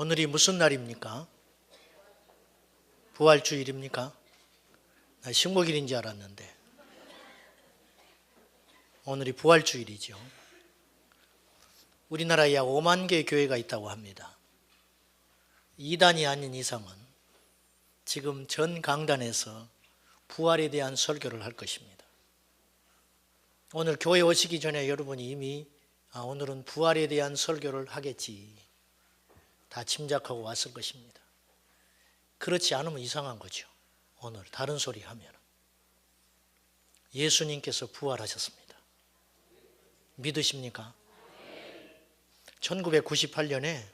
오늘이 무슨 날입니까? 부활주일입니까? 나 식목일인 줄 알았는데 오늘이 부활주일이죠. 우리나라에 약 5만 개의 교회가 있다고 합니다. 2단이 아닌 이상은 지금 전 강단에서 부활에 대한 설교를 할 것입니다. 오늘 교회 오시기 전에 여러분이 이미 오늘은 부활에 대한 설교를 하겠지 다 짐작하고 왔을 것입니다. 그렇지 않으면 이상한 거죠. 오늘 다른 소리 하면 예수님께서 부활하셨습니다. 믿으십니까? 1998년에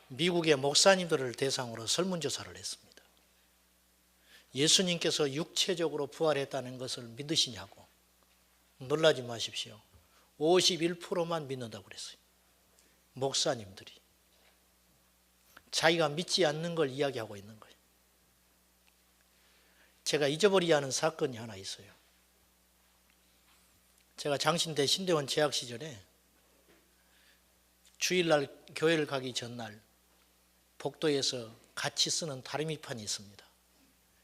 미국의 목사님들을 대상으로 설문조사를 했습니다. 예수님께서 육체적으로 부활했다는 것을 믿으시냐고. 놀라지 마십시오. 51%만 믿는다고 그랬어요. 목사님들이. 자기가 믿지 않는 걸 이야기하고 있는 거예요. 제가 잊어버리지 않은 사건이 하나 있어요. 제가 장신대 신대원 재학 시절에 주일날 교회를 가기 전날 복도에서 같이 쓰는 다리미판이 있습니다.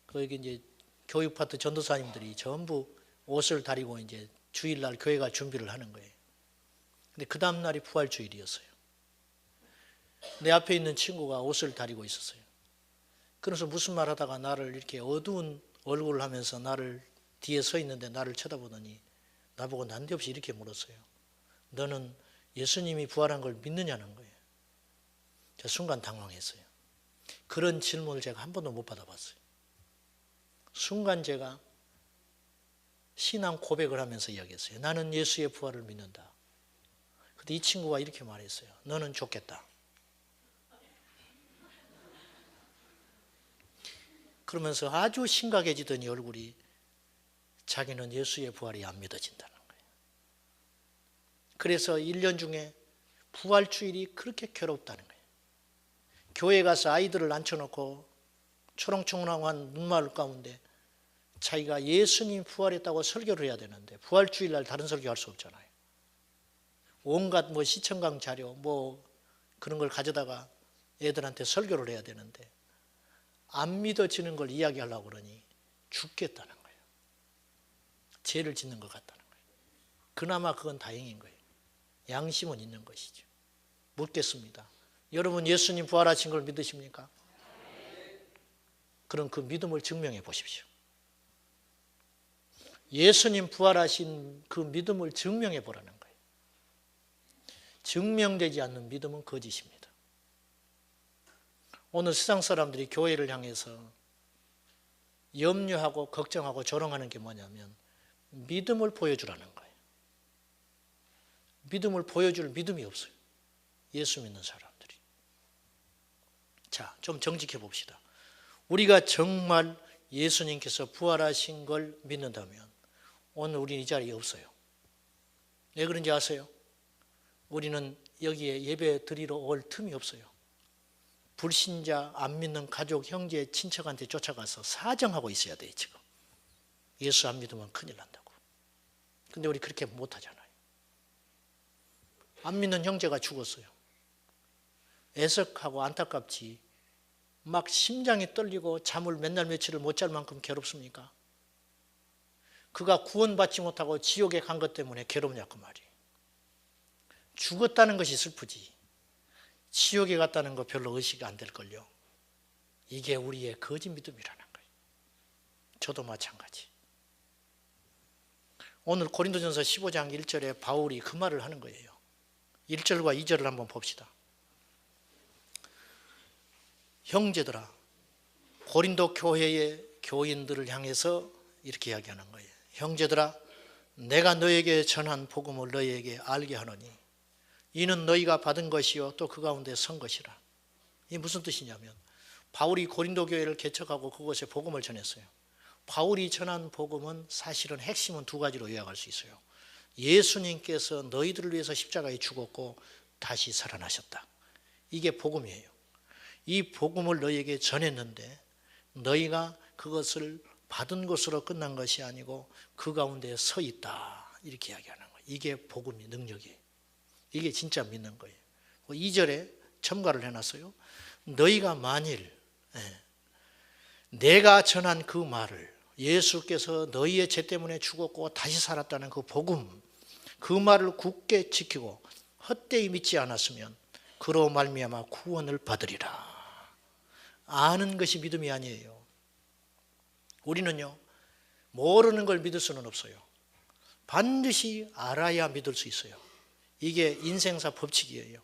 거기 이제 교육파트 전도사님들이 전부 옷을 다리고 이제 주일날 교회가 준비를 하는 거예요. 근데 그 다음 날이 부활주일이었어요. 내 앞에 있는 친구가 옷을 다리고 있었어요. 그래서 무슨 말 하다가 나를 이렇게 어두운 얼굴을 하면서 나를 뒤에 서 있는데 나를 쳐다보더니 나보고 난데없이 이렇게 물었어요. 너는 예수님이 부활한 걸 믿느냐는 거예요. 제가 순간 당황했어요. 그런 질문을 제가 한 번도 못 받아봤어요. 순간 제가 신앙 고백을 하면서 이야기했어요. 나는 예수의 부활을 믿는다. 근데 이 친구가 이렇게 말했어요. 너는 좋겠다. 그러면서 아주 심각해지더니 얼굴이 자기는 예수의 부활이 안 믿어진다는 거예요. 그래서 1년 중에 부활주일이 그렇게 괴롭다는 거예요. 교회 가서 아이들을 앉혀놓고 초롱초롱한 눈마을 가운데 자기가 예수님 부활했다고 설교를 해야 되는데 부활주일날 다른 설교할 수 없잖아요. 온갖 시청강 자료 그런 걸 가져다가 애들한테 설교를 해야 되는데 안 믿어지는 걸 이야기하려고 그러니 죽겠다는 거예요. 죄를 짓는 것 같다는 거예요. 그나마 그건 다행인 거예요. 양심은 있는 것이죠. 묻겠습니다. 여러분 예수님 부활하신 걸 믿으십니까? 그럼 그 믿음을 증명해 보십시오. 예수님 부활하신 그 믿음을 증명해 보라는 거예요. 증명되지 않는 믿음은 거짓입니다. 오늘 세상 사람들이 교회를 향해서 염려하고 걱정하고 조롱하는 게 뭐냐면 믿음을 보여주라는 거예요. 믿음을 보여줄 믿음이 없어요. 예수 믿는 사람들이. 자, 좀 정직해 봅시다. 우리가 정말 예수님께서 부활하신 걸 믿는다면 오늘 우리는 이 자리에 없어요. 왜 그런지 아세요? 우리는 여기에 예배 드리러 올 틈이 없어요. 불신자, 안 믿는 가족, 형제, 친척한테 쫓아가서 사정하고 있어야 돼요, 지금. 예수 안 믿으면 큰일 난다고. 근데 우리 그렇게 못하잖아요. 안 믿는 형제가 죽었어요. 애석하고 안타깝지. 막 심장이 떨리고 잠을 맨날 며칠을 못 잘 만큼 괴롭습니까? 그가 구원받지 못하고 지옥에 간 것 때문에 괴롭냐고 말이에요. 죽었다는 것이 슬프지. 지옥에 갔다는 거 별로 의식이 안 될걸요. 이게 우리의 거짓 믿음이라는 거예요. 저도 마찬가지. 오늘 고린도전서 15장 1절에 바울이 그 말을 하는 거예요. 1절과 2절을 한번 봅시다. 형제들아, 고린도 교회의 교인들을 향해서 이렇게 이야기하는 거예요. 형제들아, 내가 너에게 전한 복음을 너희에게 알게 하노니 이는 너희가 받은 것이요 또 그 가운데 선 것이라. 이게 무슨 뜻이냐면 바울이 고린도 교회를 개척하고 그곳에 복음을 전했어요. 바울이 전한 복음은 사실은 핵심은 두 가지로 요약할 수 있어요. 예수님께서 너희들을 위해서 십자가에 죽었고 다시 살아나셨다. 이게 복음이에요. 이 복음을 너희에게 전했는데 너희가 그것을 받은 것으로 끝난 것이 아니고 그 가운데 서 있다. 이렇게 이야기하는 거예요. 이게 복음의 능력이에요. 이게 진짜 믿는 거예요. 2절에 첨가를 해놨어요. 너희가 만일 내가 전한 그 말을, 예수께서 너희의 죄 때문에 죽었고 다시 살았다는 그 복음, 그 말을 굳게 지키고 헛되이 믿지 않았으면 그로 말미암아 구원을 받으리라. 아는 것이 믿음이 아니에요. 우리는요, 모르는 걸 믿을 수는 없어요. 반드시 알아야 믿을 수 있어요. 이게 인생사 법칙이에요.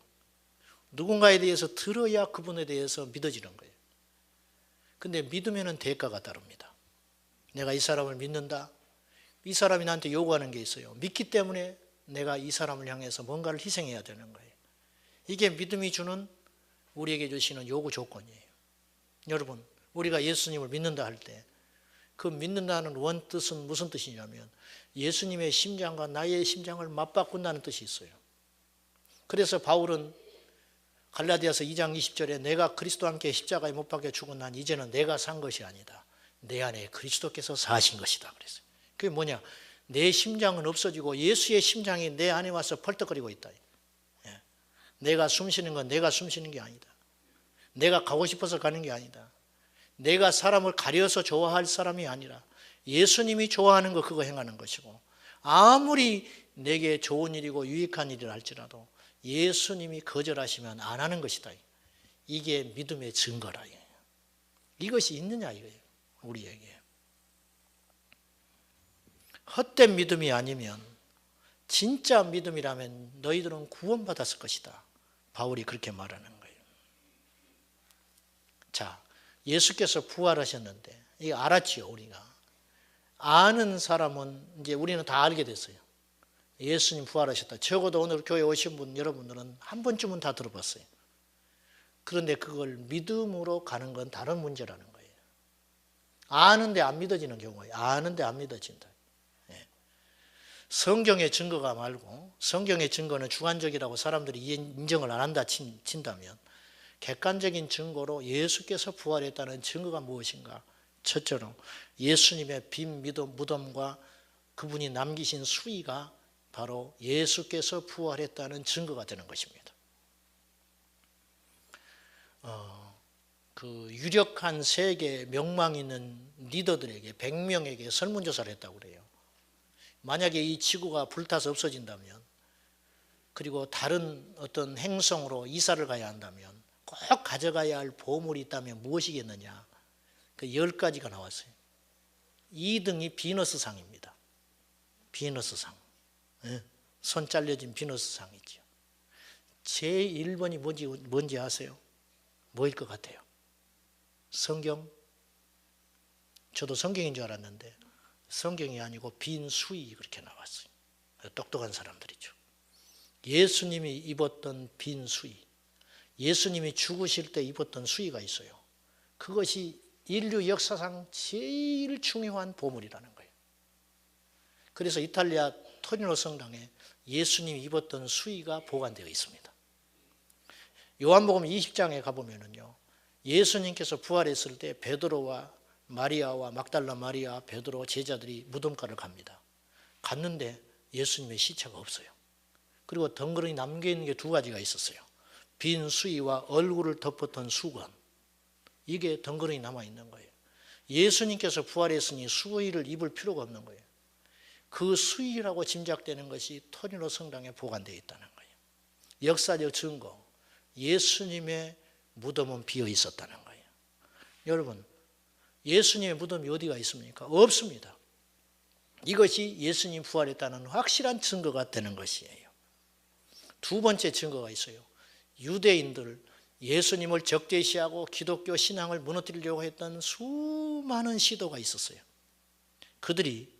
누군가에 대해서 들어야 그분에 대해서 믿어지는 거예요. 근데 믿으면 대가가 따릅니다. 내가 이 사람을 믿는다. 이 사람이 나한테 요구하는 게 있어요. 믿기 때문에 내가 이 사람을 향해서 뭔가를 희생해야 되는 거예요. 이게 믿음이 주는, 우리에게 주시는 요구 조건이에요. 여러분, 우리가 예수님을 믿는다 할 때 그 믿는다는 원뜻은 무슨 뜻이냐면 예수님의 심장과 나의 심장을 맞바꾼다는 뜻이 있어요. 그래서 바울은 갈라디아서 2장 20절에 내가 그리스도와 함께 십자가에 못 박혀 죽은 난 이제는 내가 산 것이 아니다. 내 안에 그리스도께서 사신 것이다. 그랬어요. 그게 뭐냐? 내 심장은 없어지고 예수의 심장이 내 안에 와서 펄떡거리고 있다. 내가 숨쉬는 건 내가 숨쉬는 게 아니다. 내가 가고 싶어서 가는 게 아니다. 내가 사람을 가려서 좋아할 사람이 아니라 예수님이 좋아하는 거 그거 행하는 것이고, 아무리 내게 좋은 일이고 유익한 일이라 할지라도 예수님이 거절하시면 안 하는 것이다. 이게 믿음의 증거라. 이것이 있느냐 이거예요. 우리에게. 헛된 믿음이 아니면, 진짜 믿음이라면 너희들은 구원받았을 것이다. 바울이 그렇게 말하는 거예요. 자, 예수께서 부활하셨는데 이거 알았지요. 우리가 아는 사람은 이제 우리는 다 알게 됐어요. 예수님 부활하셨다. 적어도 오늘 교회 오신 분 여러분들은 한 번쯤은 다 들어봤어요. 그런데 그걸 믿음으로 가는 건 다른 문제라는 거예요. 아는데 안 믿어지는 경우예요. 아는데 안 믿어진다. 성경의 증거가 말고, 성경의 증거는 주관적이라고 사람들이 인정을 안 한다 친다면, 객관적인 증거로 예수께서 부활했다는 증거가 무엇인가? 첫째로 예수님의 빈 무덤과 그분이 남기신 수의가 바로 예수께서 부활했다는 증거가 되는 것입니다. 그 유력한 세계 명망 있는 리더들에게 100명에게 설문조사를 했다고 그래요. 만약에 이 지구가 불타서 없어진다면, 그리고 다른 어떤 행성으로 이사를 가야 한다면 꼭 가져가야 할 보물이 있다면 무엇이겠느냐? 그 10가지가 나왔어요. 2등이 비너스상입니다. 비너스상. 손 잘려진 비너스상이죠. 제1번이 뭔지 아세요? 뭐일 것 같아요? 성경? 저도 성경인 줄 알았는데 성경이 아니고 빈 수의 그렇게 나왔어요. 똑똑한 사람들이죠. 예수님이 입었던 빈 수의, 예수님이 죽으실 때 입었던 수의가 있어요. 그것이 인류 역사상 제일 중요한 보물이라는 거예요. 그래서 이탈리아 토리노 성당에 예수님이 입었던 수의가 보관되어 있습니다. 요한복음 20장에 가보면은요, 예수님께서 부활했을 때 베드로와 마리아와 막달라 마리아, 베드로 제자들이 무덤가를 갑니다. 갔는데 예수님의 시체가 없어요. 그리고 덩그러니 남겨있는 게 2가지가 있었어요. 빈 수의와 얼굴을 덮었던 수건, 이게 덩그러니 남아있는 거예요. 예수님께서 부활했으니 수의를 입을 필요가 없는 거예요. 그 수의라고 짐작되는 것이 토리노 성당에 보관되어 있다는 거예요. 역사적 증거, 예수님의 무덤은 비어 있었다는 거예요. 여러분, 예수님의 무덤이 어디가 있습니까? 없습니다. 이것이 예수님 부활했다는 확실한 증거가 되는 것이에요. 2번째 증거가 있어요. 유대인들, 예수님을 적대시하고 기독교 신앙을 무너뜨리려고 했던 수많은 시도가 있었어요. 그들이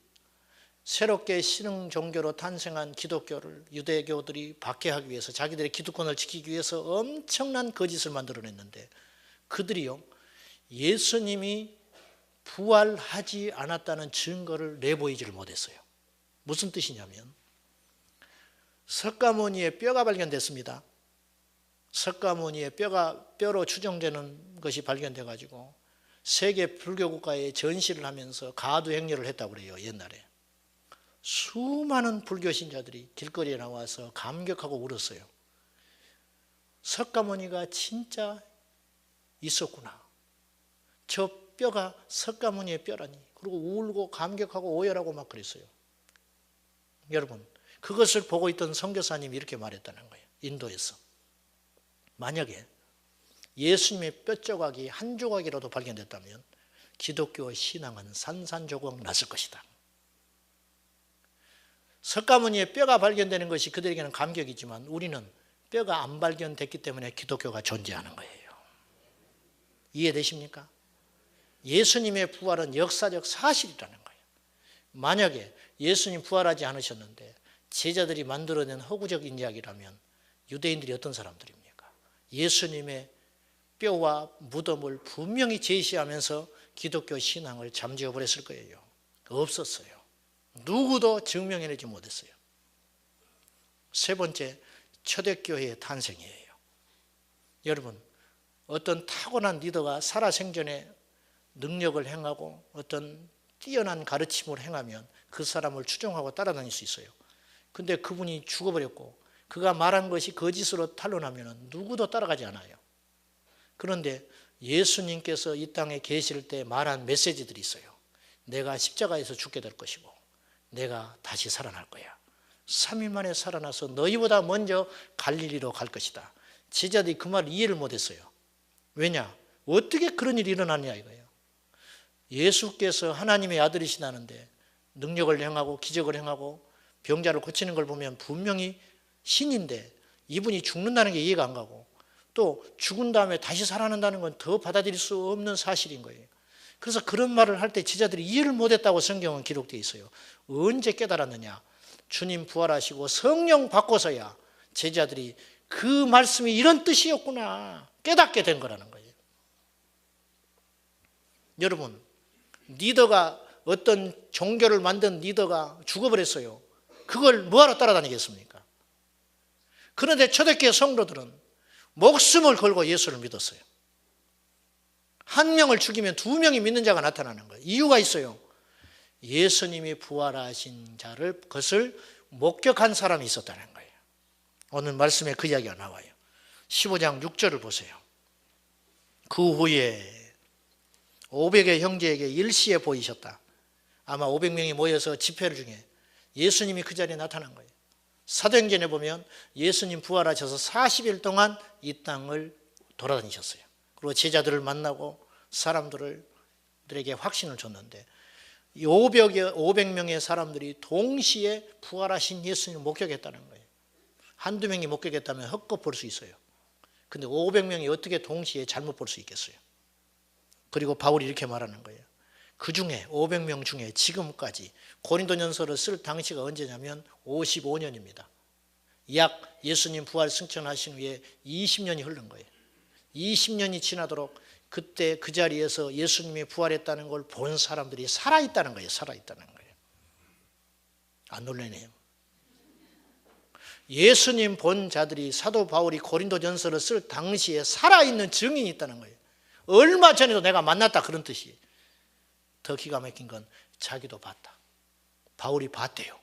새롭게 신흥 종교로 탄생한 기독교를 유대교들이 박해하기 위해서, 자기들의 기득권을 지키기 위해서 엄청난 거짓을 만들어냈는데, 그들이요, 예수님이 부활하지 않았다는 증거를 내보이지를 못했어요. 무슨 뜻이냐면, 석가모니의 뼈가 발견됐습니다. 석가모니의 뼈로 추정되는 것이 발견돼 가지고 세계 불교 국가에 전시를 하면서 가두 행렬을 했다고 그래요. 옛날에 수많은 불교 신자들이 길거리에 나와서 감격하고 울었어요. 석가모니가 진짜 있었구나. 저 뼈가 석가모니의 뼈라니. 그리고 울고 감격하고 오열하고 막 그랬어요. 여러분, 그것을 보고 있던 선교사님이 이렇게 말했다는 거예요. 인도에서. 만약에 예수님의 뼈 조각이 한 조각이라도 발견됐다면 기독교 신앙은 산산조각 났을 것이다. 석가모니의 뼈가 발견되는 것이 그들에게는 감격이지만 우리는 뼈가 안 발견됐기 때문에 기독교가 존재하는 거예요. 이해되십니까? 예수님의 부활은 역사적 사실이라는 거예요. 만약에 예수님 부활하지 않으셨는데 제자들이 만들어낸 허구적 이야기라면 유대인들이 어떤 사람들입니까? 예수님의 뼈와 무덤을 분명히 제시하면서 기독교 신앙을 잠재워 버렸을 거예요. 없었어요. 누구도 증명해내지 못했어요. 세 번째, 초대교회의 탄생이에요. 여러분, 어떤 타고난 리더가 살아생전에 능력을 행하고 어떤 뛰어난 가르침을 행하면 그 사람을 추종하고 따라다닐 수 있어요. 근데 그분이 죽어버렸고 그가 말한 것이 거짓으로 탄로나면 누구도 따라가지 않아요. 그런데 예수님께서 이 땅에 계실 때 말한 메시지들이 있어요. 내가 십자가에서 죽게 될 것이고 내가 다시 살아날 거야. 3일 만에 살아나서 너희보다 먼저 갈릴리로 갈 것이다. 제자들이 그 말을 이해를 못했어요. 왜냐? 어떻게 그런 일이 일어났냐 이거예요. 예수께서 하나님의 아들이시다는데 능력을 행하고 기적을 행하고 병자를 고치는 걸 보면 분명히 신인데 이분이 죽는다는 게 이해가 안 가고 또 죽은 다음에 다시 살아난다는 건 더 받아들일 수 없는 사실인 거예요. 그래서 그런 말을 할 때 제자들이 이해를 못했다고 성경은 기록되어 있어요. 언제 깨달았느냐? 주님 부활하시고 성령 받고서야 제자들이 그 말씀이 이런 뜻이었구나 깨닫게 된 거라는 거예요. 여러분, 리더가 어떤 종교를 만든 리더가 죽어버렸어요. 그걸 뭐하러 따라다니겠습니까? 그런데 초대교회 성도들은 목숨을 걸고 예수를 믿었어요. 한 명을 죽이면 2명이 믿는 자가 나타나는 거예요. 이유가 있어요. 예수님이 부활하신 자를 그것을 목격한 사람이 있었다는 거예요. 오늘 말씀에 그 이야기가 나와요. 15장 6절을 보세요. 그 후에 500의 형제에게 일시에 보이셨다. 아마 500명이 모여서 집회를 중에 예수님이 그 자리에 나타난 거예요. 사도행전에 보면 예수님 부활하셔서 40일 동안 이 땅을 돌아다니셨어요. 그리고 제자들을 만나고 사람들에게 확신을 줬는데 500명의 사람들이 동시에 부활하신 예수님을 목격했다는 거예요. 한두 명이 목격했다면 헛것 볼 수 있어요. 근데 500명이 어떻게 동시에 잘못 볼 수 있겠어요? 그리고 바울이 이렇게 말하는 거예요. 그 중에 500명 중에 지금까지 고린도전서를 쓸 당시가 언제냐면 55년입니다. 약 예수님 부활 승천하신 후에 20년이 흐른 거예요. 20년이 지나도록 그때 그 자리에서 예수님이 부활했다는 걸 본 사람들이 살아있다는 거예요. 살아있다는 거예요. 안 놀라네요. 예수님 본 자들이 사도 바울이 고린도전서를 쓸 당시에 살아있는 증인이 있다는 거예요. 얼마 전에도 내가 만났다 그런 뜻이에요. 더 기가 막힌 건 자기도 봤다. 바울이 봤대요.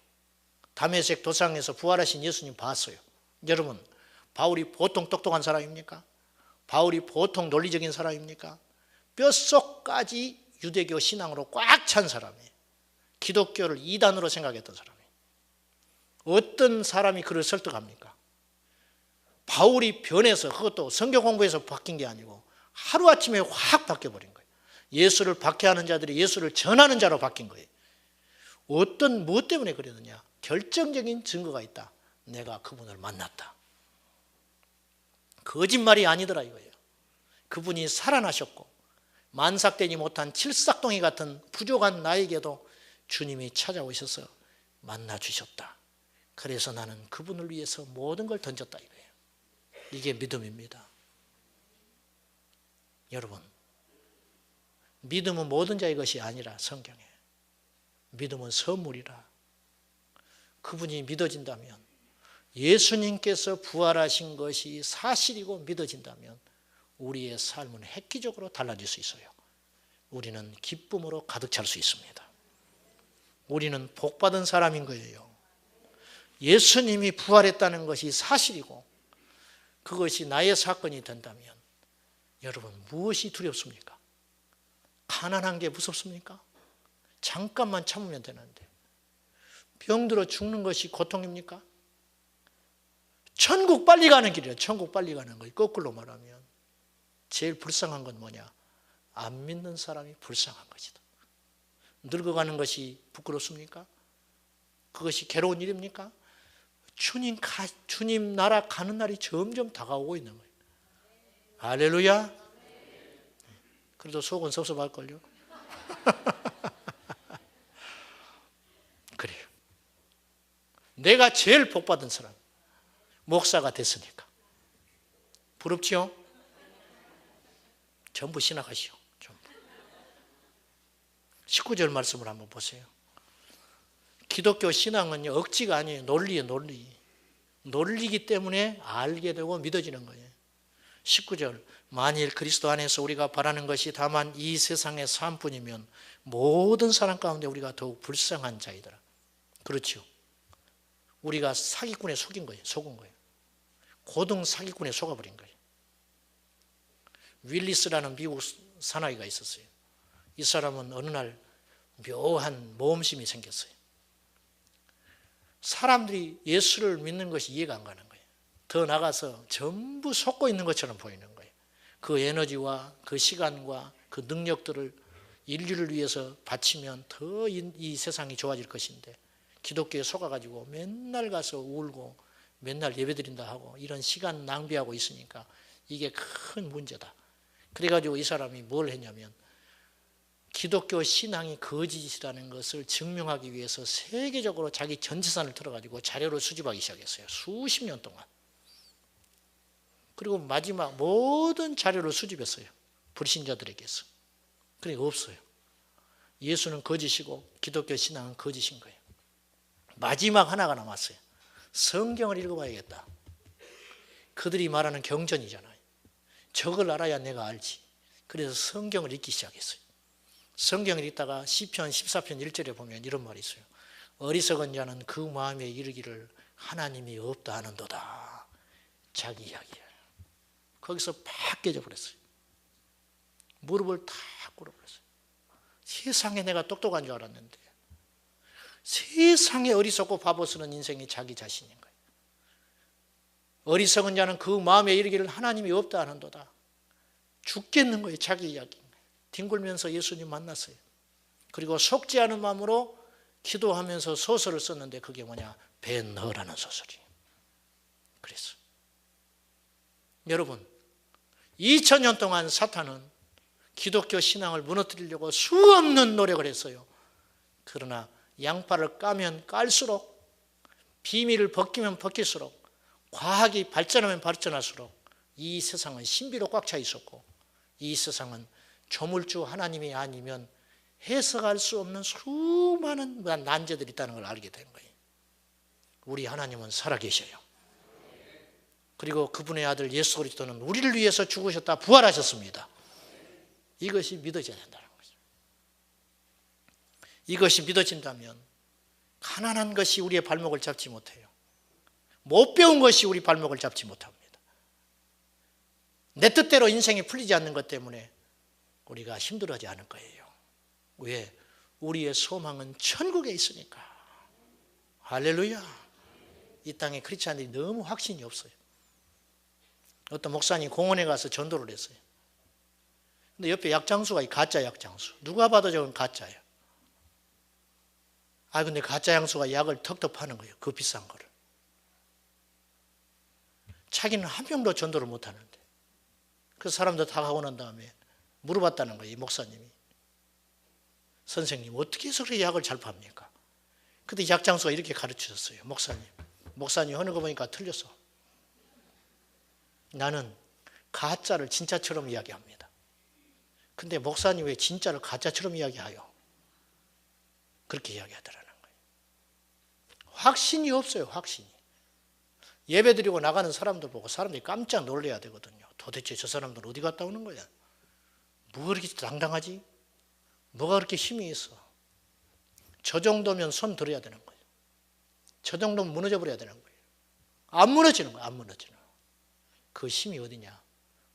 다메섹 도상에서 부활하신 예수님 봤어요. 여러분, 바울이 보통 똑똑한 사람입니까? 바울이 보통 논리적인 사람입니까? 뼛속까지 유대교 신앙으로 꽉 찬 사람이에요. 기독교를 이단으로 생각했던 사람이에요. 어떤 사람이 그를 설득합니까? 바울이 변해서 그것도 성경 공부에서 바뀐 게 아니고 하루아침에 확 바뀌어버린 거예요. 예수를 박해하는 자들이 예수를 전하는 자로 바뀐 거예요. 어떤 무엇 때문에 그러느냐? 결정적인 증거가 있다. 내가 그분을 만났다. 거짓말이 아니더라 이거예요. 그분이 살아나셨고 만삭되지 못한 칠삭동이 같은 부족한 나에게도 주님이 찾아오셔서 만나주셨다. 그래서 나는 그분을 위해서 모든 걸 던졌다 이거예요. 이게 믿음입니다. 여러분, 믿음은 모든 자의 것이 아니라 성경에 믿음은 선물이라. 그분이 믿어진다면 예수님께서 부활하신 것이 사실이고 믿어진다면 우리의 삶은 획기적으로 달라질 수 있어요. 우리는 기쁨으로 가득 찰 수 있습니다. 우리는 복받은 사람인 거예요. 예수님이 부활했다는 것이 사실이고 그것이 나의 사건이 된다면 여러분 무엇이 두렵습니까? 가난한 게 무섭습니까? 잠깐만 참으면 되는데 병들어 죽는 것이 고통입니까? 천국 빨리 가는 길이에요. 천국 빨리 가는 거예요. 거꾸로 말하면 제일 불쌍한 건 뭐냐? 안 믿는 사람이 불쌍한 것이다. 늙어가는 것이 부끄럽습니까? 그것이 괴로운 일입니까? 주님 나라 가는 날이 점점 다가오고 있는 거예요. 할렐루야. 그래도 속은 섭섭할걸요. 그래요. 내가 제일 복받은 사람 목사가 됐으니까 부럽지요? 전부 신학하시오. 전부. 19절 말씀을 한번 보세요. 기독교 신앙은 억지가 아니에요. 논리예요. 논리. 논리이기 때문에 알게 되고 믿어지는 거예요. 19절 만일 그리스도 안에서 우리가 바라는 것이 다만 이 세상의 삶뿐이면 모든 사람 가운데 우리가 더욱 불쌍한 자이더라. 그렇죠. 우리가 사기꾼에 속은 거예요. 고등 사기꾼에 속아버린 거예요. 윌리스라는 미국 사나이가 있었어요. 이 사람은 어느 날 묘한 모험심이 생겼어요. 사람들이 예수를 믿는 것이 이해가 안 가는 거예요. 더 나가서 전부 속고 있는 것처럼 보이는 거예요. 그 에너지와 그 시간과 그 능력들을 인류를 위해서 바치면 더 이 세상이 좋아질 것인데 기독교에 속아가지고 맨날 가서 울고 맨날 예배드린다 하고 이런 시간 낭비하고 있으니까 이게 큰 문제다. 그래가지고 이 사람이 뭘 했냐면 기독교 신앙이 거짓이라는 것을 증명하기 위해서 세계적으로 자기 전 재산을 털어가지고 자료를 수집하기 시작했어요. 수십 년 동안. 그리고 마지막 모든 자료를 수집했어요. 불신자들에게서. 그러니까 없어요. 예수는 거짓이고 기독교 신앙은 거짓인 거예요. 마지막 하나가 남았어요. 성경을 읽어봐야겠다. 그들이 말하는 경전이잖아요. 저걸 알아야 내가 알지. 그래서 성경을 읽기 시작했어요. 성경을 읽다가 시편 14편 1절에 보면 이런 말이 있어요. 어리석은 자는 그 마음에 이르기를 하나님이 없다 하는도다. 자기 이야기예요. 거기서 팍 깨져버렸어요. 무릎을 탁 꿇어버렸어요. 세상에 내가 똑똑한 줄 알았는데 세상에 어리석고 바보 쓰는 인생이 자기 자신인 거예요. 어리석은 자는 그 마음에 이르기를 하나님이 없다 하는도다. 죽겠는 거예요. 자기 이야기. 뒹굴면서 예수님 만났어요. 그리고 속지 않은 마음으로 기도하면서 소설을 썼는데 그게 뭐냐? 벤허라는 소설이에요. 그래서 여러분 2000년 동안 사탄은 기독교 신앙을 무너뜨리려고 수없는 노력을 했어요. 그러나 양파를 까면 깔수록 비밀을 벗기면 벗길수록 과학이 발전하면 발전할수록 이 세상은 신비로 꽉 차 있었고 이 세상은 조물주 하나님이 아니면 해석할 수 없는 수많은 난제들이 있다는 걸 알게 된 거예요. 우리 하나님은 살아계셔요. 그리고 그분의 아들 예수 그리스도는 우리를 위해서 죽으셨다 부활하셨습니다. 이것이 믿어져야 된다는 거죠. 이것이 믿어진다면 가난한 것이 우리의 발목을 잡지 못해요. 못 배운 것이 우리 발목을 잡지 못합니다. 내 뜻대로 인생이 풀리지 않는 것 때문에 우리가 힘들어하지 않을 거예요. 왜? 우리의 소망은 천국에 있으니까. 할렐루야. 이 땅에 크리스찬들이 너무 확신이 없어요. 어떤 목사님 공원에 가서 전도를 했어요. 근데 옆에 약장수가 가짜 약장수. 누가 봐도 저건 가짜예요. 근데 가짜 양수가 약을 턱턱 파는 거예요. 그 비싼 거를. 자기는 한 명도 전도를 못 하는데. 그 사람들 다 가고 난 다음에 물어봤다는 거예요. 이 목사님이. 선생님 어떻게 해서 그렇게 약을 잘 팝니까? 근데 약장수가 이렇게 가르치셨어요. 목사님 하는 거 보니까 틀렸어. 나는 가짜를 진짜처럼 이야기합니다. 근데 목사님 왜 진짜를 가짜처럼 이야기해요? 그렇게 이야기하더라는 거예요. 확신이 없어요. 확신이. 예배드리고 나가는 사람들 보고 사람들이 깜짝 놀라야 되거든요. 도대체 저 사람들 어디 갔다 오는 거야? 뭐가 그렇게 당당하지? 뭐가 그렇게 힘이 있어? 저 정도면 손 들어야 되는 거예요. 저 정도면 무너져 버려야 되는 거예요. 안 무너지는 거예요. 안 무너지는 거예요. 그 힘이 어디냐?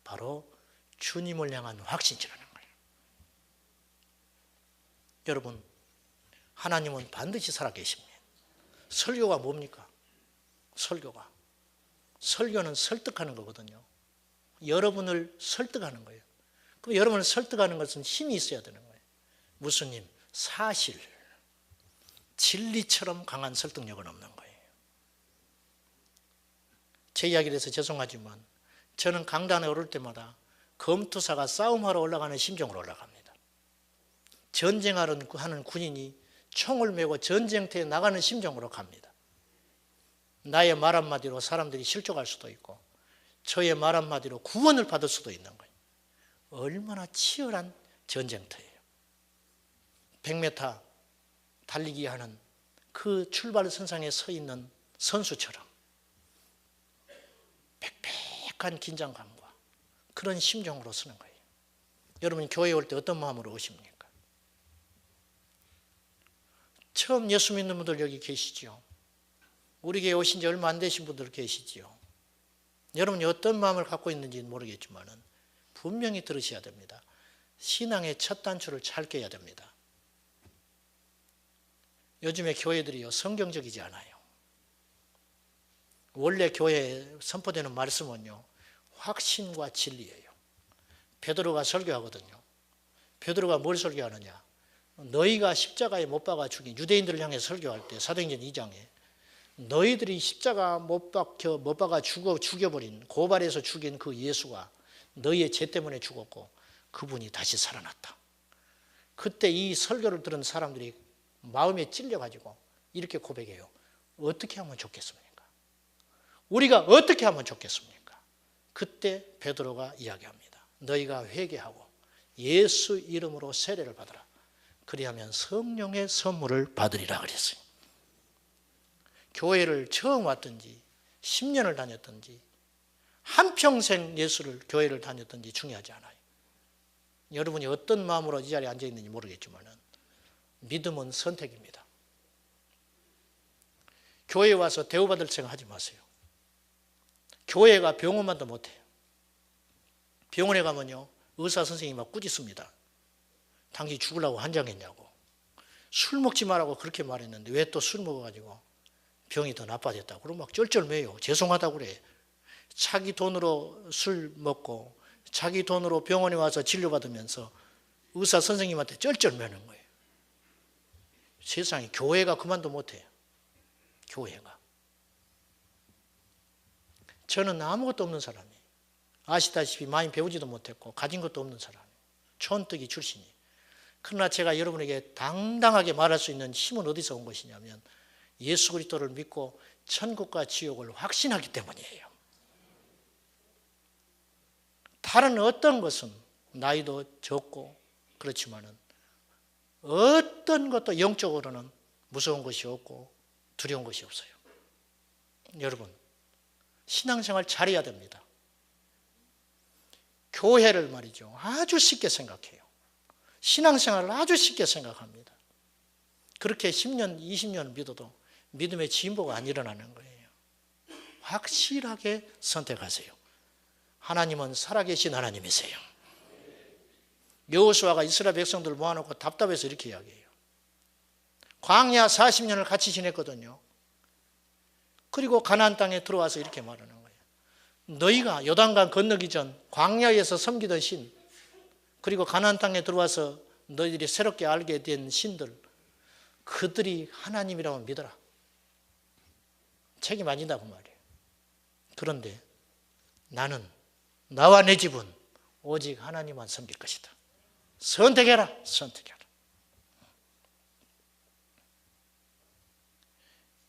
바로 주님을 향한 확신이라는 거예요. 여러분, 하나님은 반드시 살아계십니다. 설교가 뭡니까? 설교는 설득하는 거거든요. 여러분을 설득하는 거예요. 그럼 여러분을 설득하는 것은 힘이 있어야 되는 거예요. 무슨 힘? 사실, 진리처럼 강한 설득력은 없는 거예요. 제 이야기를 해서 죄송하지만 저는 강단에 오를 때마다 검투사가 싸움하러 올라가는 심정으로 올라갑니다. 전쟁하는 군인이 총을 메고 전쟁터에 나가는 심정으로 갑니다. 나의 말 한마디로 사람들이 실족할 수도 있고 저의 말 한마디로 구원을 받을 수도 있는 거예요. 얼마나 치열한 전쟁터예요. 100m 달리기 하는 그 출발선상에 서 있는 선수처럼 빽빽한 긴장감과 그런 심정으로 서는 거예요. 여러분 교회에 올 때 어떤 마음으로 오십니까? 처음 예수 믿는 분들 여기 계시죠? 우리 교회에 오신 지 얼마 안 되신 분들 계시지요? 여러분이 어떤 마음을 갖고 있는지는 모르겠지만 분명히 들으셔야 됩니다. 신앙의 첫 단추를 잘 껴야 됩니다. 요즘에 교회들이요 성경적이지 않아요. 원래 교회에 선포되는 말씀은요 확신과 진리예요. 베드로가 설교하거든요. 베드로가 뭘 설교하느냐? 너희가 십자가에 못 박아 죽인 유대인들을 향해 설교할 때 사도행전 2장에 너희들이 십자가 못 박아 죽여버린 고발해서 죽인 그 예수가 너희의 죄 때문에 죽었고 그분이 다시 살아났다. 그때 이 설교를 들은 사람들이 마음에 찔려가지고 이렇게 고백해요. 어떻게 하면 좋겠습니까? 우리가 어떻게 하면 좋겠습니까? 그때 베드로가 이야기합니다. 너희가 회개하고 예수 이름으로 세례를 받으라. 그리하면 성령의 선물을 받으리라 그랬어요. 교회를 처음 왔든지 10년을 다녔든지 한평생 교회를 다녔든지 중요하지 않아요. 여러분이 어떤 마음으로 이 자리에 앉아 있는지 모르겠지만 믿음은 선택입니다. 교회에 와서 대우받을 생각하지 마세요. 교회가 병원만도 못해요. 병원에 가면요 의사 선생님이 막 꾸짖습니다. 당신 죽으려고 환장했냐고. 술 먹지 말라고 그렇게 말했는데 왜 또 술 먹어가지고 병이 더 나빠졌다고. 그럼 막 쩔쩔매요. 죄송하다고 그래. 자기 돈으로 술 먹고 자기 돈으로 병원에 와서 진료받으면서 의사 선생님한테 쩔쩔매는 거예요. 세상에 교회가 그만도 못해요. 교회가. 저는 아무것도 없는 사람이에요. 아시다시피 많이 배우지도 못했고 가진 것도 없는 사람이에요. 촌뜨기 출신이에요. 그러나 제가 여러분에게 당당하게 말할 수 있는 힘은 어디서 온 것이냐면 예수 그리스도를 믿고 천국과 지옥을 확신하기 때문이에요. 다른 어떤 것은 나이도 적고 그렇지만은 어떤 것도 영적으로는 무서운 것이 없고 두려운 것이 없어요. 여러분 신앙생활 잘해야 됩니다. 교회를 말이죠 아주 쉽게 생각해요. 신앙생활을 아주 쉽게 생각합니다. 그렇게 10년, 20년 믿어도 믿음의 진보가 안 일어나는 거예요. 확실하게 선택하세요. 하나님은 살아계신 하나님이세요. 여호수아가 이스라엘 백성들을 모아놓고 답답해서 이렇게 이야기해요. 광야 40년을 같이 지냈거든요. 그리고 가나안 땅에 들어와서 이렇게 말하는 거예요. 너희가 요단강 건너기 전 광야에서 섬기던 신, 그리고 가나안 땅에 들어와서 너희들이 새롭게 알게 된 신들, 그들이 하나님이라고 믿어라. 책임 안 진다고 말이에요. 그런데 나는 나와 내 집은 오직 하나님만 섬길 것이다. 선택해라. 선택해라.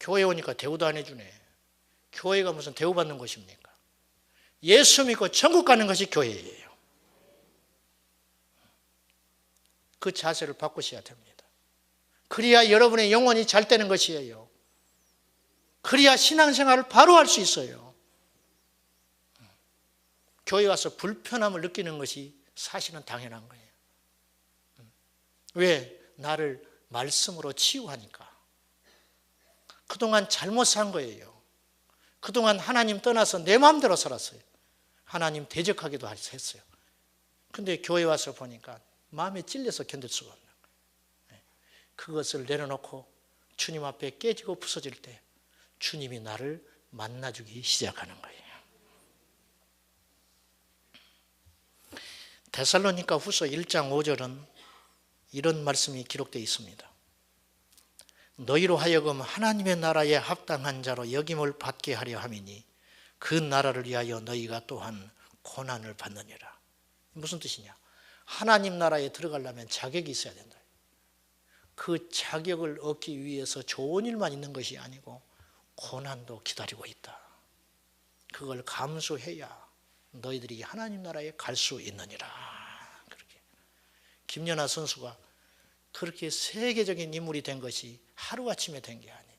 교회 오니까 대우도 안 해주네. 교회가 무슨 대우받는 것입니까? 예수 믿고 천국 가는 것이 교회예요. 그 자세를 바꾸셔야 됩니다. 그래야 여러분의 영혼이 잘 되는 것이에요. 그래야 신앙생활을 바로 할 수 있어요. 교회 와서 불편함을 느끼는 것이 사실은 당연한 거예요. 왜? 나를 말씀으로 치유하니까. 그동안 잘못 산 거예요. 그동안 하나님 떠나서 내 마음대로 살았어요. 하나님 대적하기도 했어요. 근데 교회 와서 보니까 마음에 찔려서 견딜 수가 없는 거예요. 그것을 내려놓고 주님 앞에 깨지고 부서질 때 주님이 나를 만나주기 시작하는 거예요. 데살로니가 후서 1장 5절은 이런 말씀이 기록되어 있습니다. 너희로 하여금 하나님의 나라에 합당한 자로 여김을 받게 하려 함이니 그 나라를 위하여 너희가 또한 고난을 받느니라. 무슨 뜻이냐? 하나님 나라에 들어가려면 자격이 있어야 된다. 그 자격을 얻기 위해서 좋은 일만 있는 것이 아니고 고난도 기다리고 있다. 그걸 감수해야 너희들이 하나님 나라에 갈 수 있느니라. 그렇게 김연아 선수가 그렇게 세계적인 인물이 된 것이 하루아침에 된 게 아니에요.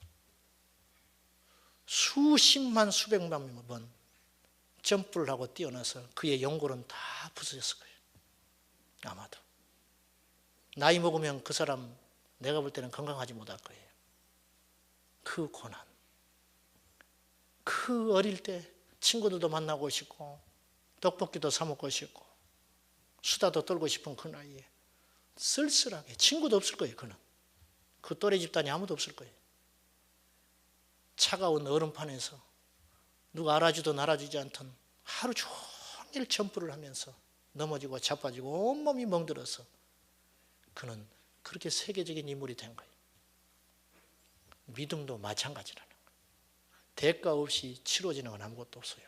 수십만 수백만 번 점프를 하고 뛰어나서 그의 연골은 다 부서졌을 거예요. 아마도 나이 먹으면 그 사람 내가 볼 때는 건강하지 못할 거예요. 그 고난, 그 어릴 때 친구들도 만나고 싶고 떡볶이도 사 먹고 싶고 수다도 떨고 싶은 그 나이에 쓸쓸하게, 친구도 없을 거예요. 그는 그 또래 집단이 아무도 없을 거예요. 차가운 얼음판에서 누가 알아주든 알아주지 않든 하루 종일 점프를 하면서 넘어지고 자빠지고 온몸이 멍들어서 그는 그렇게 세계적인 인물이 된 거예요. 믿음도 마찬가지라는 거예요. 대가 없이 치러지는 건 아무것도 없어요.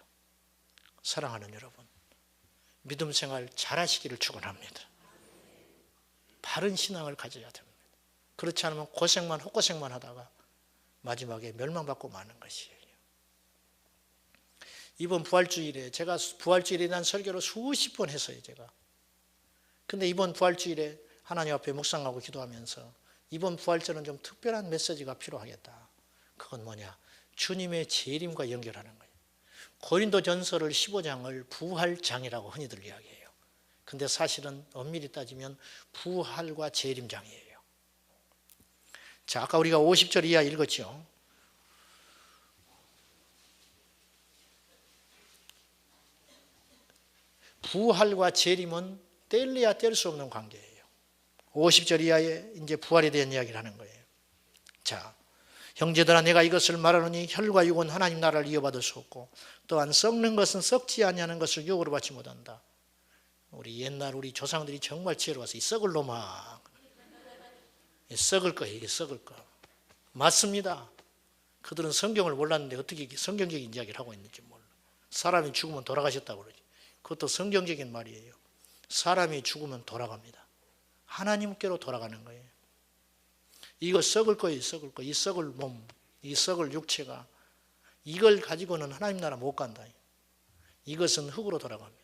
사랑하는 여러분, 믿음 생활 잘하시기를 축원합니다. 바른 신앙을 가져야 됩니다. 그렇지 않으면 고생만 헛고생만 하다가 마지막에 멸망받고 마는 것이에요. 이번 부활주일에 제가 부활주일에 대한 설교를 수십 번 했어요. 제가. 근데 이번 부활주일에 하나님 앞에 묵상하고 기도하면서 이번 부활절은 좀 특별한 메시지가 필요하겠다. 그건 뭐냐? 주님의 재림과 연결하는 거예요. 고린도전서를 15장을 부활장이라고 흔히들 이야기해요. 근데 사실은 엄밀히 따지면 부활과 재림장이에요. 자, 아까 우리가 50절 이하 읽었죠. 부활과 재림은 뗄래야 뗄 수 없는 관계예요. 50절 이하에 이제 부활에 대한 이야기를 하는 거예요. 자, 형제들아 내가 이것을 말하노니 혈과 육은 하나님 나라를 이어받을 수 없고 또한 썩는 것은 썩지 아니하는 것을 유혹으로 받지 못한다. 우리 옛날 우리 조상들이 정말 지혜로워서 이 썩을 놈아, 썩을 거예요. 이게 썩을 거. 맞습니다. 그들은 성경을 몰랐는데 어떻게 성경적인 이야기를 하고 있는지 몰라. 사람이 죽으면 돌아가셨다고 그러지. 그것도 성경적인 말이에요. 사람이 죽으면 돌아갑니다. 하나님께로 돌아가는 거예요. 이거 썩을 거예요. 썩을 거. 이 썩을 몸, 이 썩을 육체가 이걸 가지고는 하나님 나라 못 간다. 이것은 흙으로 돌아갑니다.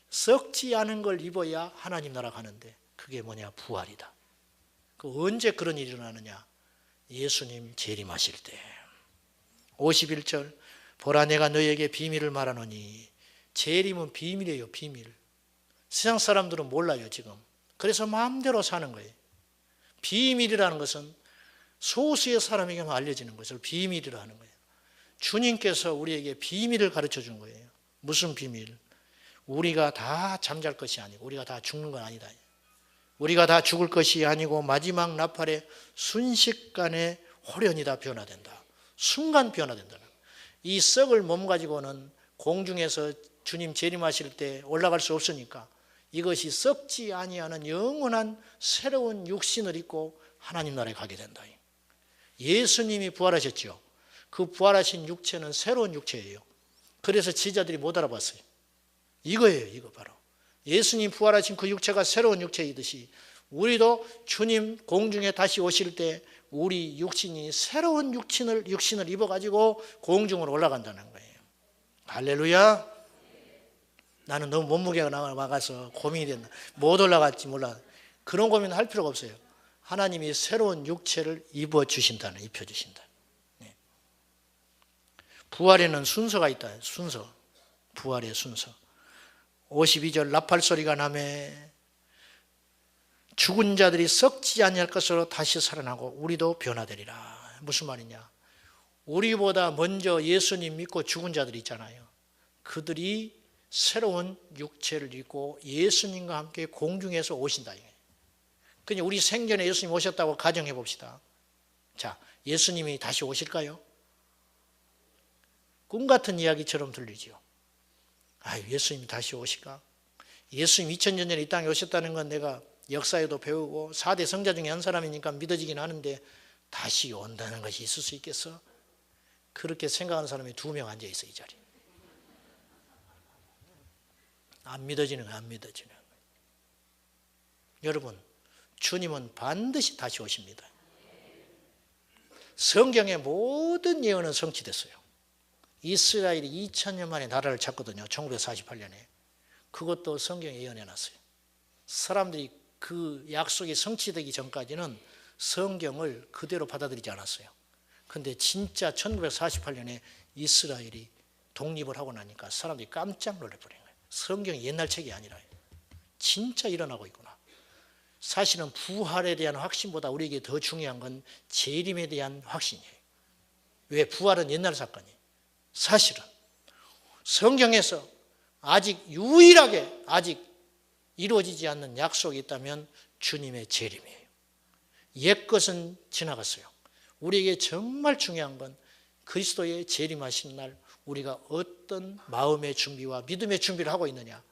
썩지 않은 걸 입어야 하나님 나라 가는데 그게 뭐냐? 부활이다. 그 언제 그런 일이 일어나느냐? 예수님 재림하실 때. 51절 보라 내가 너희에게 비밀을 말하노니 재림은 비밀이에요. 비밀. 세상 사람들은 몰라요 지금. 그래서 마음대로 사는 거예요. 비밀이라는 것은 소수의 사람에게만 알려지는 것을 비밀이라 하는 거예요. 주님께서 우리에게 비밀을 가르쳐 준 거예요. 무슨 비밀? 우리가 다 잠잘 것이 아니고 우리가 다 죽는 건 아니다. 우리가 다 죽을 것이 아니고 마지막 나팔에 순식간에 호련이 다 변화된다. 순간 변화된다. 이 썩을 몸 가지고는 공중에서 주님 재림하실 때 올라갈 수 없으니까 이것이 썩지 아니하는 영원한 새로운 육신을 입고 하나님 나라에 가게 된다. 예수님이 부활하셨죠. 그 부활하신 육체는 새로운 육체예요. 그래서 지자들이 못 알아봤어요. 이거예요. 이거 바로. 예수님 부활하신 그 육체가 새로운 육체이듯이 우리도 주님 공중에 다시 오실 때 우리 육신이 새로운 육신을 입어가지고 공중으로 올라간다는 거예요. 할렐루야. 나는 너무 몸무게가 나가서 고민이 된다. 못 올라갈지 몰라. 그런 고민 할 필요가 없어요. 하나님이 새로운 육체를 입혀주신다. 네. 부활에는 순서가 있다. 순서. 부활의 순서. 52절 나팔 소리가 나매 죽은 자들이 썩지 아니할 것으로 다시 살아나고 우리도 변화되리라. 무슨 말이냐? 우리보다 먼저 예수님 믿고 죽은 자들이 있잖아요. 그들이 새로운 육체를 입고 예수님과 함께 공중에서 오신다. 그냥 우리 생전에 예수님 오셨다고 가정해 봅시다. 자, 예수님이 다시 오실까요? 꿈 같은 이야기처럼 들리죠. 아, 예수님이 다시 오실까? 예수님 2000년 전에 이 땅에 오셨다는 건 내가 역사에도 배우고 4대 성자 중에 한 사람이니까 믿어지긴 하는데 다시 온다는 것이 있을 수 있겠어? 그렇게 생각하는 사람이 2명 앉아 있어, 이 자리에. 안 믿어지는 거야, 안 믿어지는 거야. 여러분, 주님은 반드시 다시 오십니다. 성경의 모든 예언은 성취됐어요. 이스라엘이 2000년 만에 나라를 잡거든요. 1948년에. 그것도 성경에 예언해놨어요. 사람들이 그 약속이 성취되기 전까지는 성경을 그대로 받아들이지 않았어요. 그런데 진짜 1948년에 이스라엘이 독립을 하고 나니까 사람들이 깜짝 놀라버린 거예요. 성경이 옛날 책이 아니라 진짜 일어나고 있구나. 사실은 부활에 대한 확신보다 우리에게 더 중요한 건 재림에 대한 확신이에요. 왜? 부활은 옛날 사건이에요. 사실은 성경에서 아직 유일하게 아직 이루어지지 않는 약속이 있다면 주님의 재림이에요. 옛것은 지나갔어요. 우리에게 정말 중요한 건 그리스도의 재림하신 날 우리가 어떤 마음의 준비와 믿음의 준비를 하고 있느냐.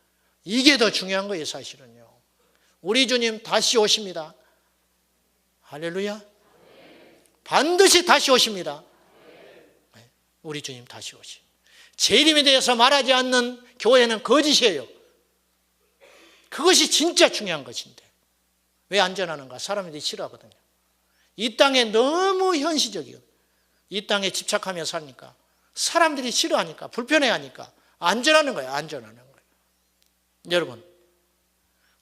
이게 더 중요한 거예요, 사실은요. 우리 주님 다시 오십니다. 할렐루야. 반드시 다시 오십니다. 우리 주님 다시 오시. 재림에 대해서 말하지 않는 교회는 거짓이에요. 그것이 진짜 중요한 것인데 왜 안전하는가? 사람들이 싫어하거든요. 이 땅에 너무 현실적이거든요. 이 땅에 집착하며 사니까 사람들이 싫어하니까 불편해하니까 안전하는 거예요. 안전하는 거예요. 여러분,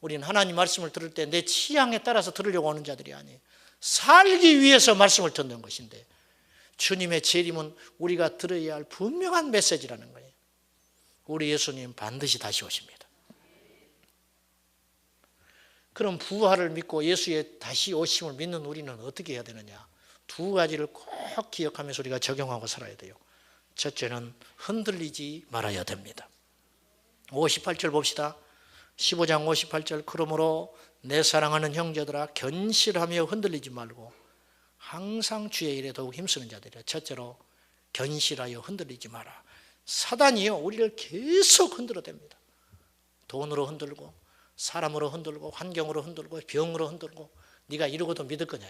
우리는 하나님 말씀을 들을 때 내 취향에 따라서 들으려고 하는 자들이 아니에요. 살기 위해서 말씀을 듣는 것인데 주님의 재림은 우리가 들어야 할 분명한 메시지라는 거예요. 우리 예수님 반드시 다시 오십니다. 그럼 부활을 믿고 예수의 다시 오심을 믿는 우리는 어떻게 해야 되느냐? 2가지를 꼭 기억하면서 우리가 적용하고 살아야 돼요. 첫째는 흔들리지 말아야 됩니다. 58절 봅시다. 15장 58절. 그러므로 내 사랑하는 형제들아 견실하며 흔들리지 말고 항상 주의 일에 더욱 힘쓰는 자들이라. 첫째로 견실하여 흔들리지 마라. 사단이요 우리를 계속 흔들어댑니다. 돈으로 흔들고 사람으로 흔들고 환경으로 흔들고 병으로 흔들고 네가 이러고도 믿을 거냐,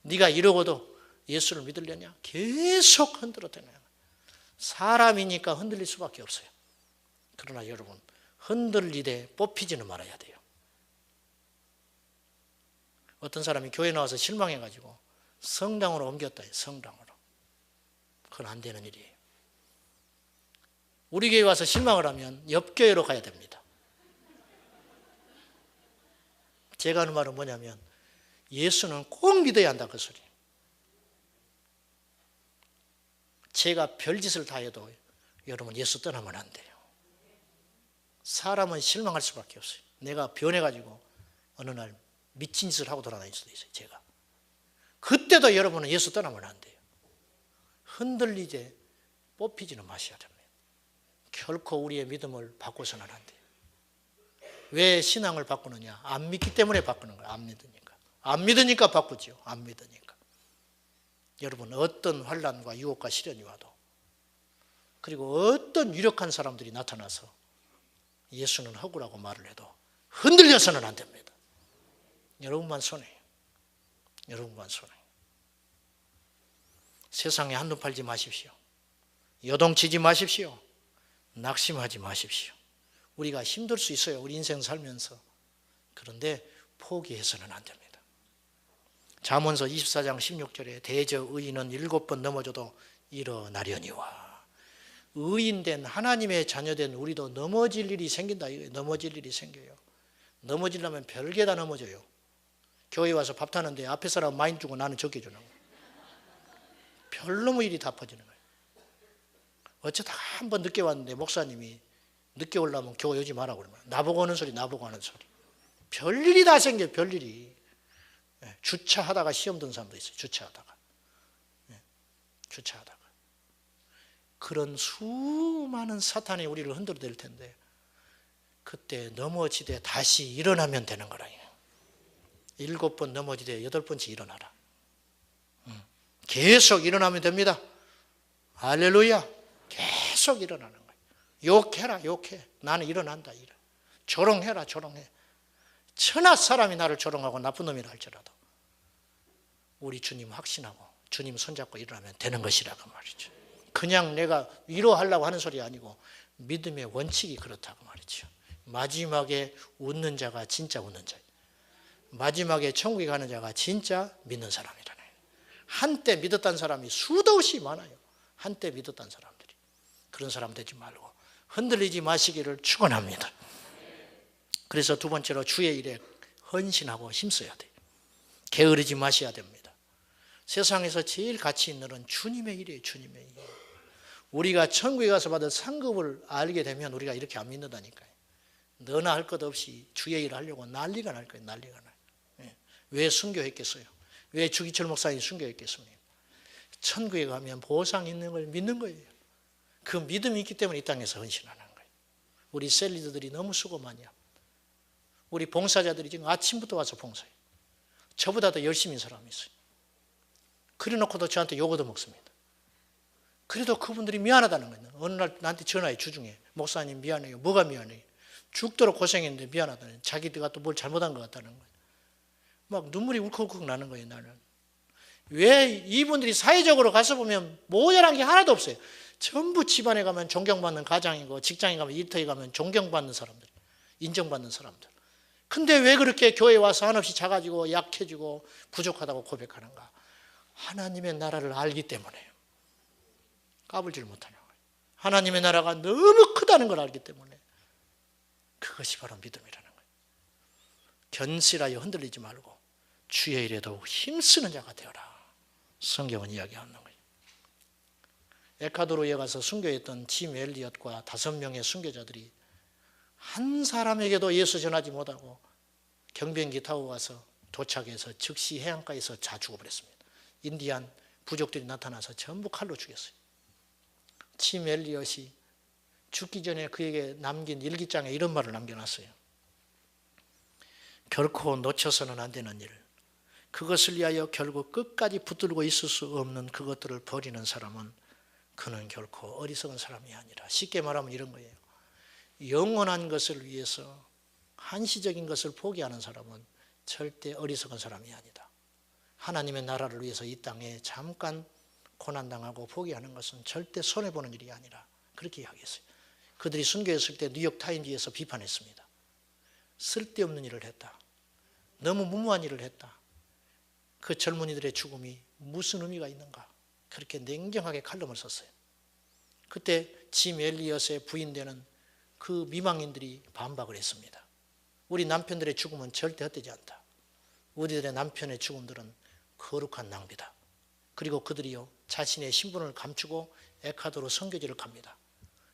네가 이러고도 예수를 믿으려냐, 계속 흔들어대는 거예요. 사람이니까 흔들릴 수밖에 없어요. 그러나 여러분 흔들리되 뽑히지는 말아야 돼요. 어떤 사람이 교회 나와서 실망해가지고 성당으로 옮겼다 해요. 성당으로. 그건 안 되는 일이에요. 우리 교회 와서 실망을 하면 옆 교회로 가야 됩니다. 제가 하는 말은 뭐냐면 예수는 꼭 믿어야 한다 그 소리예요. 제가 별짓을 다 해도 여러분 예수 떠나면 안 돼요. 사람은 실망할 수밖에 없어요. 내가 변해가지고 어느 날 미친 짓을 하고 돌아다닐 수도 있어요. 제가. 그때도 여러분은 예수 떠나면 안 돼요. 흔들리지 뽑히지는 마셔야 됩니다. 결코 우리의 믿음을 바꿔서는 안 돼요. 왜 신앙을 바꾸느냐? 안 믿기 때문에 바꾸는 거예요. 안 믿으니까. 안 믿으니까 바꾸죠. 안 믿으니까. 여러분 어떤 환난과 유혹과 시련이 와도 그리고 어떤 유력한 사람들이 나타나서 예수는 허구라고 말을 해도 흔들려서는 안 됩니다. 여러분만 손해요. 여러분만 손해요. 세상에 한눈 팔지 마십시오. 요동치지 마십시오. 낙심하지 마십시오. 우리가 힘들 수 있어요. 우리 인생 살면서. 그런데 포기해서는 안 됩니다. 잠언서 24장 16절에 대저 의인은 7번 넘어져도 일어나려니와. 의인된 하나님의 자녀된 우리도 넘어질 일이 생긴다. 넘어질 일이 생겨요. 넘어지려면 별게 다 넘어져요. 교회 와서 밥 타는데 앞에 사람 많이 주고 나는 적게 주는 거예요. 별놈의 일이 다 퍼지는 거예요. 어쩌다 한 번 늦게 왔는데 목사님이 늦게 오려면 교회 오지 마라고 그러는 거예요. 나보고 하는 소리, 나보고 하는 소리. 별일이 다 생겨요. 별일이. 주차하다가 시험 든 사람도 있어요. 주차하다가. 주차하다가. 그런 수많은 사탄이 우리를 흔들어댈 텐데 그때 넘어지되 다시 일어나면 되는 거라. 7번 넘어지되 8번째 일어나라. 계속 일어나면 됩니다. 할렐루야. 계속 일어나는 거예요. 욕해라, 욕해. 나는 일어난다. 조롱해라, 조롱해. 천하 사람이 나를 조롱하고 나쁜 놈이라 할지라도 우리 주님 확신하고 주님 손잡고 일어나면 되는 것이라고 말이죠. 그냥 내가 위로하려고 하는 소리 아니고 믿음의 원칙이 그렇다고 말이죠. 마지막에 웃는 자가 진짜 웃는 자예요. 마지막에 천국에 가는 자가 진짜 믿는 사람이라는 거예요. 한때 믿었다는 사람이 수도 없이 많아요. 한때 믿었다는 사람들이. 그런 사람 되지 말고 흔들리지 마시기를 축원합니다. 그래서 두 번째로 주의 일에 헌신하고 힘써야 돼요. 게으르지 마셔야 됩니다. 세상에서 제일 가치 있는 일은 주님의 일이에요. 주님의 일. 우리가 천국에 가서 받을 상급을 알게 되면 우리가 이렇게 안 믿는다니까요. 너나 할 것 없이 주의 일을 하려고 난리가 날 거예요. 난리가 나요. 왜 순교했겠어요? 왜 주기철 목사님이 순교했겠습니까? 천국에 가면 보상 있는 걸 믿는 거예요. 그 믿음이 있기 때문에 이 땅에서 헌신하는 거예요. 우리 셀리더들이 너무 수고 많이 합니다. 우리 봉사자들이 지금 아침부터 와서 봉사해요. 저보다 더 열심히 사람이 있어요. 그래 놓고도 저한테 욕을 먹습니다. 그래도 그분들이 미안하다는 거예요. 어느 날 나한테 전화해 주중에 목사님 미안해요. 뭐가 미안해요? 죽도록 고생했는데 미안하다는, 자기들가 또 뭘 잘못한 것 같다는 거예요. 막 눈물이 울컥울컥 나는 거예요. 나는 왜 이분들이 사회적으로 가서 보면 모자란 게 하나도 없어요. 전부 집안에 가면 존경받는 가장이고 직장에 가면 일터에 가면 존경받는 사람들, 인정받는 사람들. 근데 왜 그렇게 교회에 와서 한없이 작아지고 약해지고 부족하다고 고백하는가? 하나님의 나라를 알기 때문에요. 까불지를 못하는 거예요. 하나님의 나라가 너무 크다는 걸 알기 때문에. 그것이 바로 믿음이라는 거예요. 견실하여 흔들리지 말고 주의 일에 더욱 힘쓰는 자가 되어라. 성경은 이야기하는 거예요. 에콰도르에 가서 순교했던 짐 엘리엇과 5명의 순교자들이 한 사람에게도 예수 전하지 못하고 경비행기 타고 가서 도착해서 즉시 해안가에서 다 죽어버렸습니다. 인디안 부족들이 나타나서 전부 칼로 죽였어요. 짐 엘리엇이 죽기 전에 그에게 남긴 일기장에 이런 말을 남겨놨어요. 결코 놓쳐서는 안 되는 일, 그것을 위하여 결국 끝까지 붙들고 있을 수 없는 그것들을 버리는 사람은 그는 결코 어리석은 사람이 아니라, 쉽게 말하면 이런 거예요. 영원한 것을 위해서 한시적인 것을 포기하는 사람은 절대 어리석은 사람이 아니다. 하나님의 나라를 위해서 이 땅에 잠깐 고난당하고 포기하는 것은 절대 손해보는 일이 아니라 그렇게 이야기했어요. 그들이 순교했을 때 뉴욕타임즈에서 비판했습니다. 쓸데없는 일을 했다. 너무 무모한 일을 했다. 그 젊은이들의 죽음이 무슨 의미가 있는가? 그렇게 냉정하게 칼럼을 썼어요. 그때 짐 엘리엇의 부인되는 그 미망인들이 반박을 했습니다. 우리 남편들의 죽음은 절대 헛되지 않다. 우리들의 남편의 죽음들은 거룩한 낭비다. 그리고 그들이요, 자신의 신분을 감추고 에콰도르 선교지를 갑니다.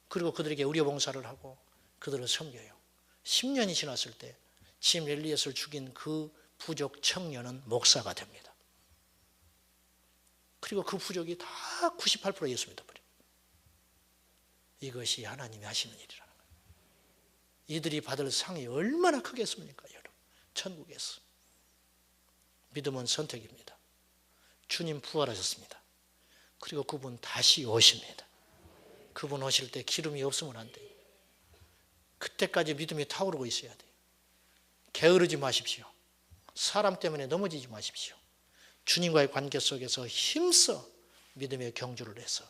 그리고 그들에게 의료봉사를 하고 그들을 섬겨요. 10년이 지났을 때 짐 엘리엇을 죽인 그 부족 청년은 목사가 됩니다. 그리고 그 부족이 다 98% 예수 믿어버려요. 이것이 하나님이 하시는 일이라는 거예요. 이들이 받을 상이 얼마나 크겠습니까, 여러분? 천국에서. 믿음은 선택입니다. 주님 부활하셨습니다. 그리고 그분 다시 오십니다. 그분 오실 때 기름이 없으면 안 돼요. 그때까지 믿음이 타오르고 있어야 돼요. 게으르지 마십시오. 사람 때문에 넘어지지 마십시오. 주님과의 관계 속에서 힘써 믿음의 경주를 해서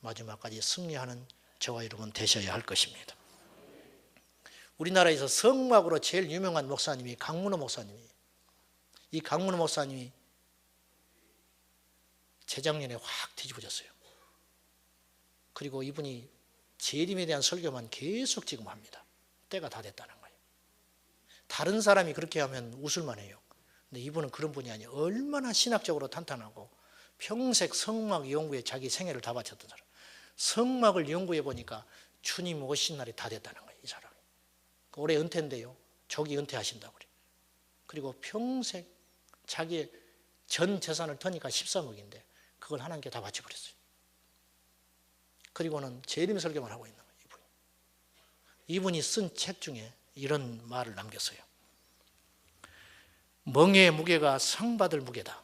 마지막까지 승리하는 저와 여러분 되셔야 할 것입니다. 우리나라에서 성막으로 제일 유명한 목사님이 강문호 목사님이에요. 이 강문호 목사님이 재작년에 확 뒤집어졌어요. 그리고 이분이 재림에 대한 설교만 계속 지금 합니다. 때가 다 됐다는 거예요. 다른 사람이 그렇게 하면 웃을만 해요. 근데 이분은 그런 분이 아니에요. 얼마나 신학적으로 탄탄하고 평생 성막 연구에 자기 생애를 다 바쳤던 사람. 성막을 연구해 보니까 주님 오신 날이 다 됐다는 거예요. 이 사람이. 올해 은퇴인데요. 조기 은퇴하신다고 그래요. 그리고 평생 자기의 전 재산을 터니까 13억인데 그걸 하나님께 다 바쳐버렸어요. 그리고는 재림 설교만 하고 있는 거예요. 이분이 쓴 책 중에 이런 말을 남겼어요. 멍에의 무게가 상 받을 무게다.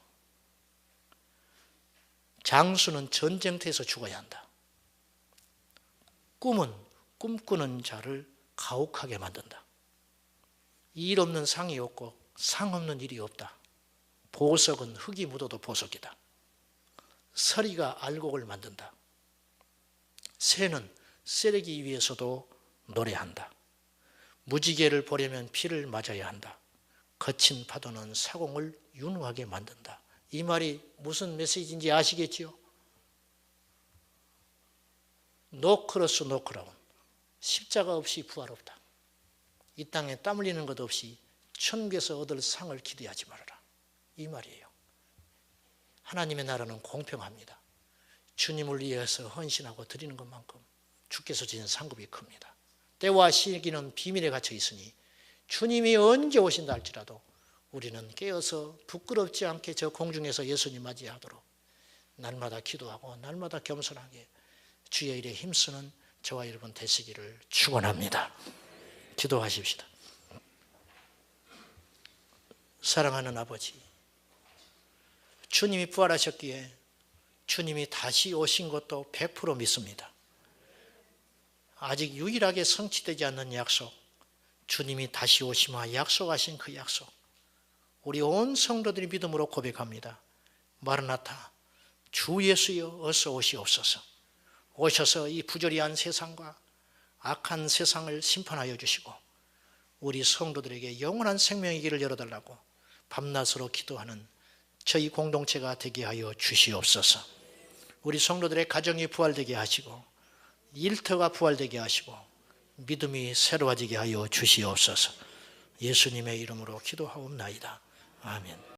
장수는 전쟁터에서 죽어야 한다. 꿈은 꿈꾸는 자를 가혹하게 만든다. 일 없는 상이 없고 상 없는 일이 없다. 보석은 흙이 묻어도 보석이다. 서리가 알곡을 만든다. 새는 쓰레기 위에서도 노래한다. 무지개를 보려면 비를 맞아야 한다. 거친 파도는 사공을 윤후하게 만든다. 이 말이 무슨 메시지인지 아시겠지요? 노 크로스 노 크라운. 십자가 없이 부활 없다. 이 땅에 땀 흘리는 것 없이 천국에서 얻을 상을 기대하지 말아라. 이 말이에요. 하나님의 나라는 공평합니다. 주님을 위해서 헌신하고 드리는 것만큼 주께서 주신 상급이 큽니다. 때와 시기는 비밀에 갇혀 있으니 주님이 언제 오신다 할지라도 우리는 깨어서 부끄럽지 않게 저 공중에서 예수님 맞이하도록 날마다 기도하고 날마다 겸손하게 주의 일에 힘쓰는 저와 여러분 되시기를 축원합니다. 기도하십시다. 사랑하는 아버지, 주님이 부활하셨기에 주님이 다시 오신 것도 100% 믿습니다. 아직 유일하게 성취되지 않는 약속, 주님이 다시 오시마 약속하신 그 약속, 우리 온 성도들이 믿음으로 고백합니다. 마르나타, 주 예수여 어서 오시옵소서. 오셔서 이 부조리한 세상과 악한 세상을 심판하여 주시고 우리 성도들에게 영원한 생명의 길을 열어달라고 밤낮으로 기도하는 저희 공동체가 되게 하여 주시옵소서. 우리 성도들의 가정이 부활되게 하시고 일터가 부활되게 하시고 믿음이 새로워지게 하여 주시옵소서. 예수님의 이름으로 기도하옵나이다. 아멘.